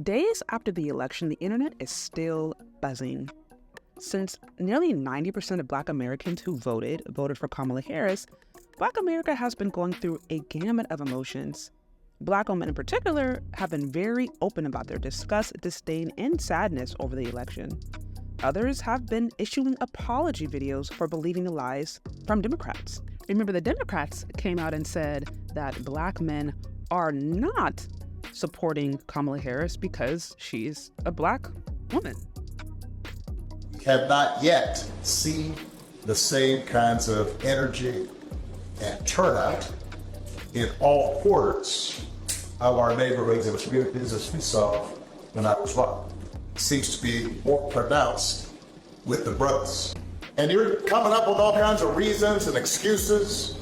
Days after the election, the internet is still buzzing. Since nearly 90% of Black Americans who voted for Kamala Harris, Black America has been going through a gamut of emotions. Black women in particular have been very open about their disgust, disdain, and sadness over the election. Others have been issuing apology videos for believing the lies from Democrats. Remember, the Democrats came out and said that Black men are not supporting Kamala Harris because she's a Black woman. We have not yet seen the same kinds of energy and turnout in all quarters of our neighborhoods and communities as we saw when I was young. It seems to be more pronounced with the brothers. And you're coming up with all kinds of reasons and excuses.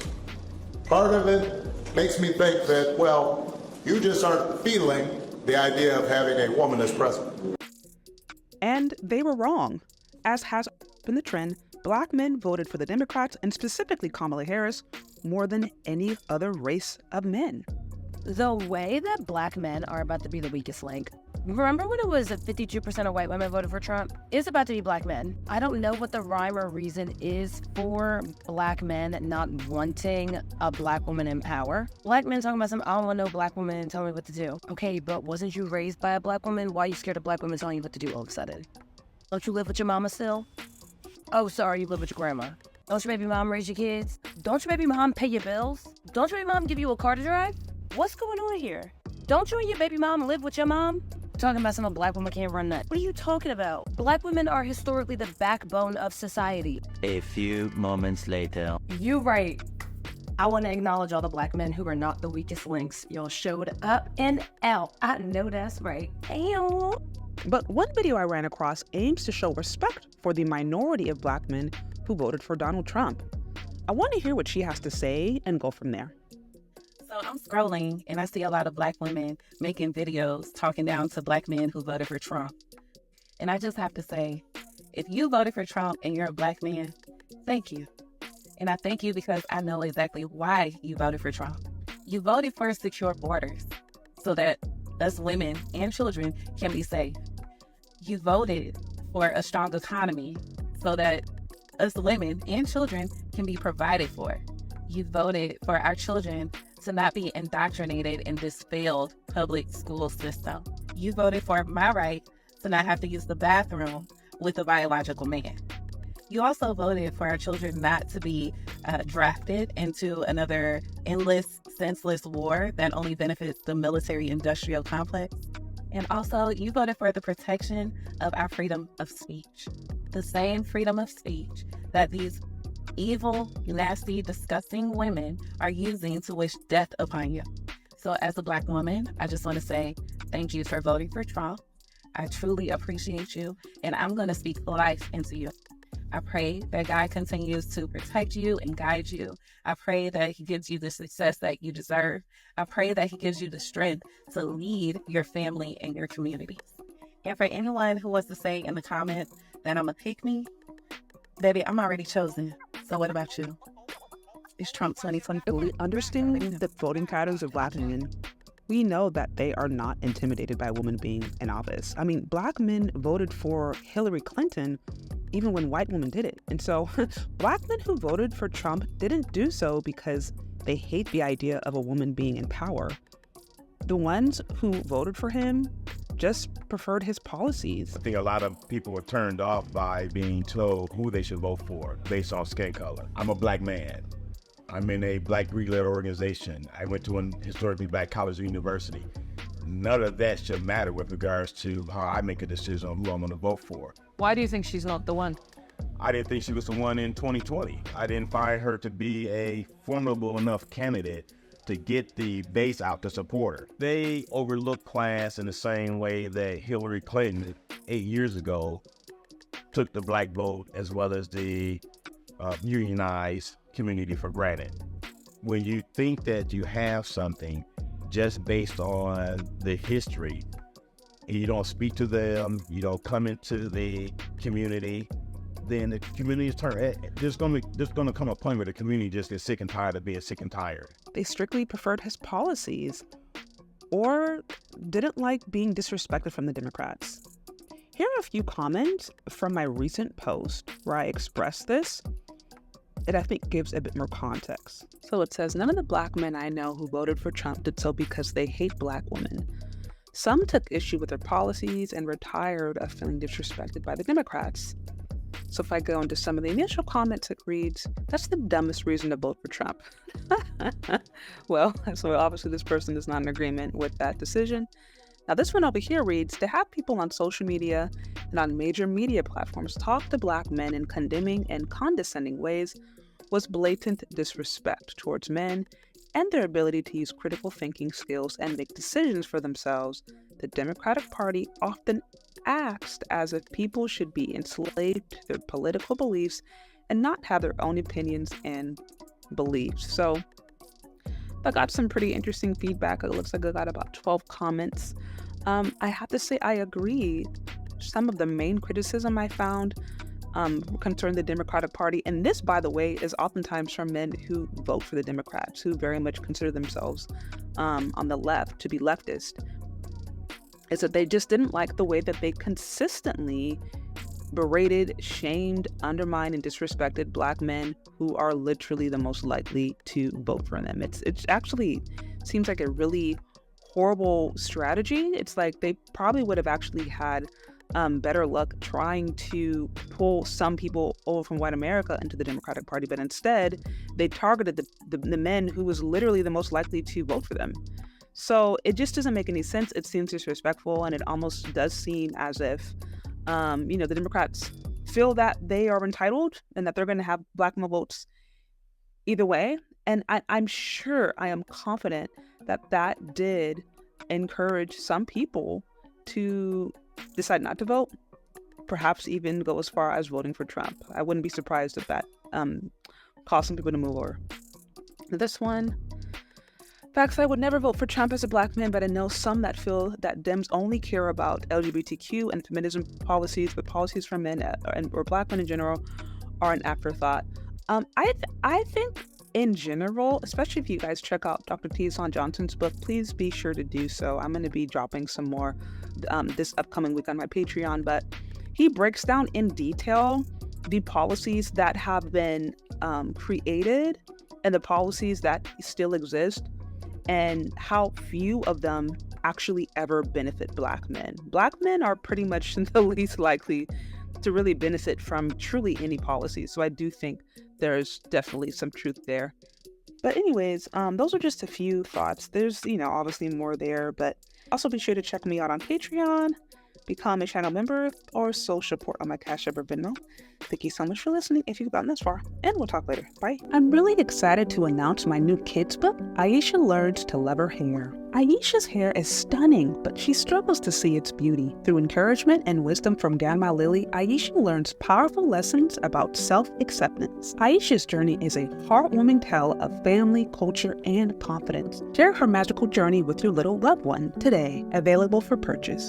Part of it makes me think that, well, you just aren't feeling the idea of having a woman as president. And they were wrong. As has been the trend, Black men voted for the Democrats, and specifically Kamala Harris, more than any other race of men. The way that Black men are about to be the weakest link. Remember when it was 52% of white women voted for Trump? It's about to be Black men. I don't know what the rhyme or reason is for Black men not wanting a Black woman in power. Black men talking about I don't want no Black woman and tell me what to do. Okay, but wasn't you raised by a Black woman? Why are you scared of Black women telling you what to do all of a sudden? Don't you live with your mama still? Oh, sorry, you live with your grandma. Don't your baby mom raise your kids? Don't your baby mom pay your bills? Don't your baby mom give you a car to drive? What's going on here? Don't you and your baby mom live with your mom? Talking about some Black woman can't run that. What are you talking about? Black women are historically the backbone of society. A few moments later. You right. I want to acknowledge all the Black men who are not the weakest links. Y'all showed up and out. I know that's right. Ow. But one video I ran across aims to show respect for the minority of Black men who voted for Donald Trump. I want to hear what she has to say and go from there. So I'm scrolling and I see a lot of Black women making videos talking down to Black men who voted for Trump. And I just have to say, if you voted for Trump and you're a Black man, thank you. And I thank you because I know exactly why you voted for Trump. You voted for secure borders so that us women and children can be safe. You voted for a strong economy so that us women and children can be provided for. You voted for our children to not be indoctrinated in this failed public school system. You voted for my right to not have to use the bathroom with a biological man. You also voted for our children not to be drafted into another endless, senseless war that only benefits the military-industrial complex. And also, you voted for the protection of our freedom of speech. The same freedom of speech that these evil, nasty, disgusting women are using to wish death upon you. So as a Black woman, I just want to say thank you for voting for Trump. I truly appreciate you, and I'm going to speak life into you. I pray that God continues to protect you and guide you. I pray that He gives you the success that you deserve. I pray that He gives you the strength to lead your family and your communities. And for anyone who wants to say in the comments that I'm a pick-me, baby, I'm already chosen. So what about you? It's Trump 2024. We understand the voting patterns of Black men. We know that they are not intimidated by women being in office. I mean, Black men voted for Hillary Clinton even when white women did it. And so Black men who voted for Trump didn't do so because they hate the idea of a woman being in power. The ones who voted for him just preferred his policies. I think a lot of people were turned off by being told who they should vote for based on skin color. I'm a Black man. I'm in a Black Greek-led organization. I went to an historically Black college or university. None of that should matter with regards to how I make a decision on who I'm going to vote for. Why do you think she's not the one? I didn't think she was the one in 2020. I didn't find her to be a formidable enough candidate to get the base out to support her. They overlook class in the same way that Hillary Clinton 8 years ago took the Black vote as well as the unionized community for granted. When you think that you have something just based on the history, and you don't speak to them, you don't come into the community, then the community is turned. There's going to come a point where the community just gets sick and tired of being sick and tired. They strictly preferred his policies. or didn't like being disrespected from the Democrats. Here are a few comments from my recent post where I expressed this. It, I think, gives a bit more context. So it says, none of the Black men I know who voted for Trump did so because they hate Black women. Some took issue with their policies and were tired of feeling disrespected by the Democrats. So if I go into some of the initial comments, it reads, that's the dumbest reason to vote for Trump. Well, so obviously this person is not in agreement with that decision. Now this one over here reads, to have people on social media and on major media platforms talk to Black men in condemning and condescending ways was blatant disrespect towards men and their ability to use critical thinking skills and make decisions for themselves. The Democratic Party often acts as if people should be enslaved to their political beliefs and not have their own opinions and beliefs. So I got some pretty interesting feedback. It looks like I got about 12 comments. I have to say I agree. Some of the main criticism I found concern the Democratic Party. And this, by the way, is oftentimes from men who vote for the Democrats, who very much consider themselves on the left to be leftist, is that they just didn't like the way that they consistently berated, shamed, undermined, and disrespected Black men who are literally the most likely to vote for them. It's actually seems like a really horrible strategy. It's like they probably would have actually had better luck trying to pull some people over from white America into the Democratic Party, but instead they targeted the men who was literally the most likely to vote for them. So it just doesn't make any sense. It seems disrespectful, and it almost does seem as if the Democrats feel that they are entitled and that they're going to have Black male votes either way. And I am confident that did encourage some people to decide not to vote, perhaps even go as far as voting for Trump. I wouldn't be surprised if that caused some people to move over. This one, facts, I would never vote for Trump as a Black man, but I know some that feel that Dems only care about LGBTQ and feminism policies, but policies for men or Black men in general are an afterthought. I think in general, especially if you guys check out Dr. T.S. Johnson's book, please be sure to do so. I'm going to be dropping some more this upcoming week on my Patreon, but he breaks down in detail the policies that have been created and the policies that still exist and how few of them actually ever benefit Black men. Black men are pretty much the least likely to really benefit from truly any policy. So I do think there's definitely some truth there. But anyways, those are just a few thoughts. There's, obviously more there, but also be sure to check me out on Patreon, become a channel member, or show support on my Cash App or Venmo. Thank you so much for listening if you've gotten this far, and we'll talk later. Bye. I'm really excited to announce my new kids book, Aisha Learns to Love Her Hair. Aisha's hair is stunning, but she struggles to see its beauty. Through encouragement and wisdom from Grandma Lily, Aisha learns powerful lessons about self-acceptance. Aisha's journey is a heartwarming tale of family, culture, and confidence. Share her magical journey with your little loved one today, available for purchase.